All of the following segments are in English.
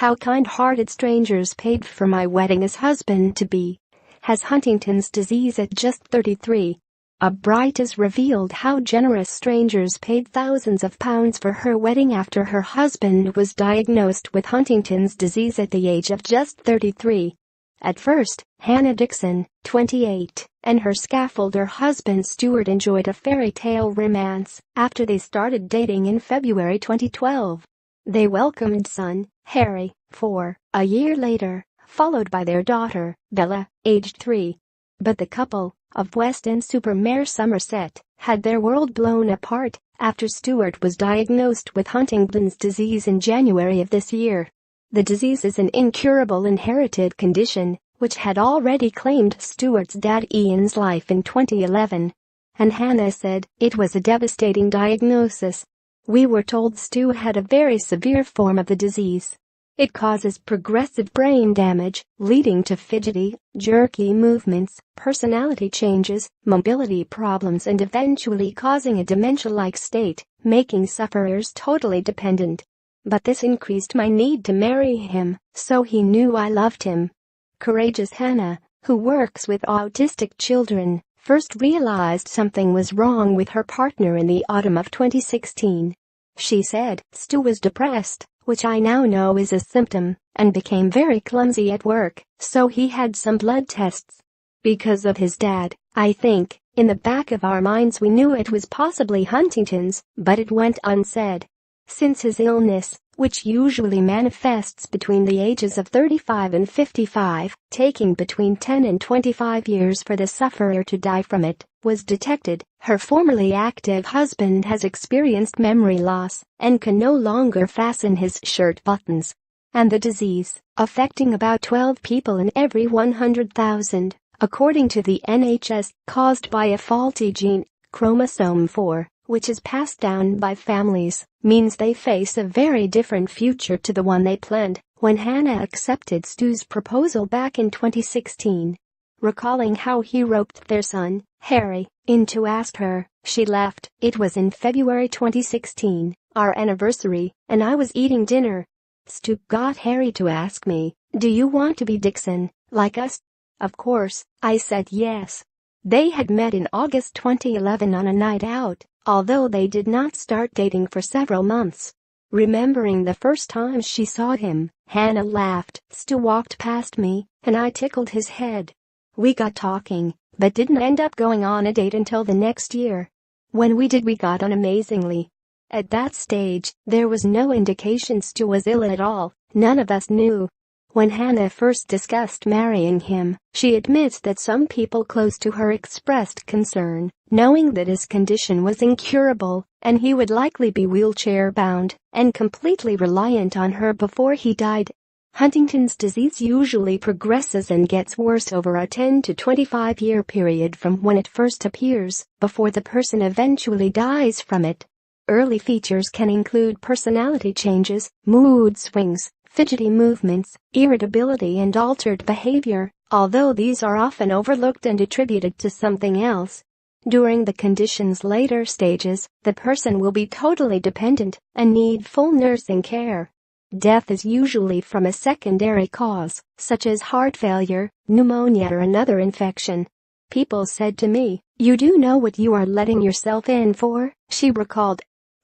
how kind-hearted strangers paid for my wedding as husband-to-be has Huntington's disease at just 33. A bride has revealed how generous strangers paid thousands of pounds for her wedding after her husband was diagnosed with Huntington's disease at the age of just 33. At first, Hannah Dixon, 28, and her scaffolder husband Stuart enjoyed a fairy tale romance after they started dating in February 2012. They welcomed son, Harry, 4, a year later, followed by their daughter, Bella, aged 3. But the couple, of Weston-super-Mare, Somerset, had their world blown apart after Stuart was diagnosed with Huntington's disease in January of this year. The disease is an incurable inherited condition, which had already claimed Stuart's dad Ian's life in 2011. And Hannah said, "It was a devastating diagnosis. We were told Stu had a very severe form of the disease. It causes progressive brain damage, leading to fidgety, jerky movements, personality changes, mobility problems, and eventually causing a dementia-like state, making sufferers totally dependent. But this increased my need to marry him, so he knew I loved him." Courageous Hannah, who works with autistic children, first realized something was wrong with her partner in the autumn of 2016. She said, "Stu was depressed, which I now know is a symptom, and became very clumsy at work, so he had some blood tests. Because of his dad, I think, in the back of our minds we knew it was possibly Huntington's, but it went unsaid. Since his illness, which usually manifests between the ages of 35 and 55, taking between 10 and 25 years for the sufferer to die from it, was detected, her formerly active husband has experienced memory loss and can no longer fasten his shirt buttons. And the disease, affecting about 12 people in every 100,000, according to the NHS, caused by a faulty gene, chromosome 4, which is passed down by families, means they face a very different future to the one they planned when Hannah accepted Stu's proposal back in 2016. Recalling how he roped their son, Harry, in to ask her, she laughed. "It was in February 2016, our anniversary, and I was eating dinner. Stu got Harry to ask me, 'Do you want to be Dixon, like us?' Of course, I said yes." They had met in August 2011 on a night out, although they did not start dating for several months. Remembering the first time she saw him, Hannah laughed. "Stu walked past me, and I tickled his head. We got talking, but didn't end up going on a date until the next year. When we did, we got on amazingly. At that stage, there was no indication Stu was ill at all, none of us knew." When Hannah first discussed marrying him, she admits that some people close to her expressed concern, knowing that his condition was incurable and he would likely be wheelchair-bound and completely reliant on her before he died. Huntington's disease usually progresses and gets worse over a 10 to 25-year period from when it first appears, before the person eventually dies from it. Early features can include personality changes, mood swings, fidgety movements, irritability, and altered behavior, although these are often overlooked and attributed to something else. During the condition's later stages, the person will be totally dependent and need full nursing care. Death is usually from a secondary cause, such as heart failure, pneumonia, or another infection. "People said to me, 'You do know what you are letting yourself in for?'" she recalled.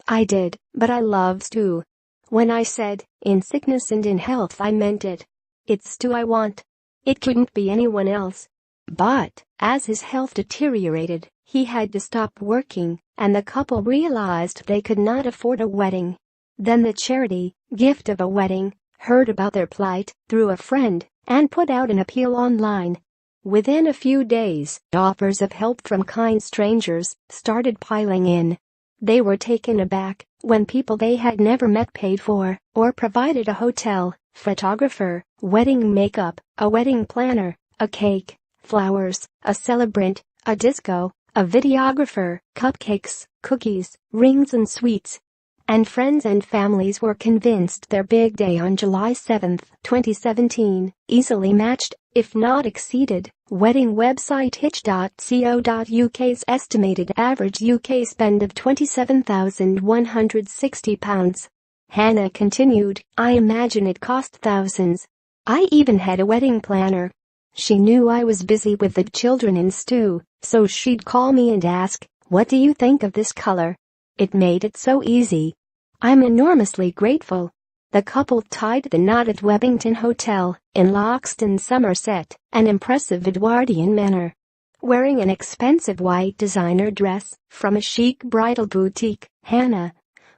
"I did, but I love Stu. When I said, 'in sickness and in health,' I meant it. It's Stu I want. It couldn't be anyone else." But, as his health deteriorated, he had to stop working, and the couple realized they could not afford a wedding. Then the charity, Gift of a Wedding, heard about their plight through a friend and put out an appeal online. Within a few days, offers of help from kind strangers started piling in. They were taken aback when people they had never met paid for or provided a hotel, photographer, wedding makeup, a wedding planner, a cake, flowers, a celebrant, a disco, a videographer, cupcakes, cookies, rings, and sweets. And friends and families were convinced their big day on July 7, 2017, easily matched, if not exceeded, wedding website hitch.co.uk's estimated average UK spend of £27,160. Hannah continued, I imagine it cost thousands. I even had a wedding planner. She knew I was busy with the children in stew, so she'd call me and ask, what do you think of this color? It made it so easy. I'm enormously grateful. The couple tied the knot at Webington Hotel in Loxton, Somerset, an impressive Edwardian manner. Wearing an expensive white designer dress from a chic bridal boutique, Hannah,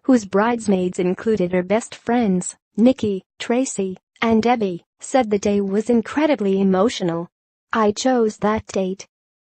whose bridesmaids included her best friends, Nikki, Tracy, and Debbie, said the day was incredibly emotional. I chose that date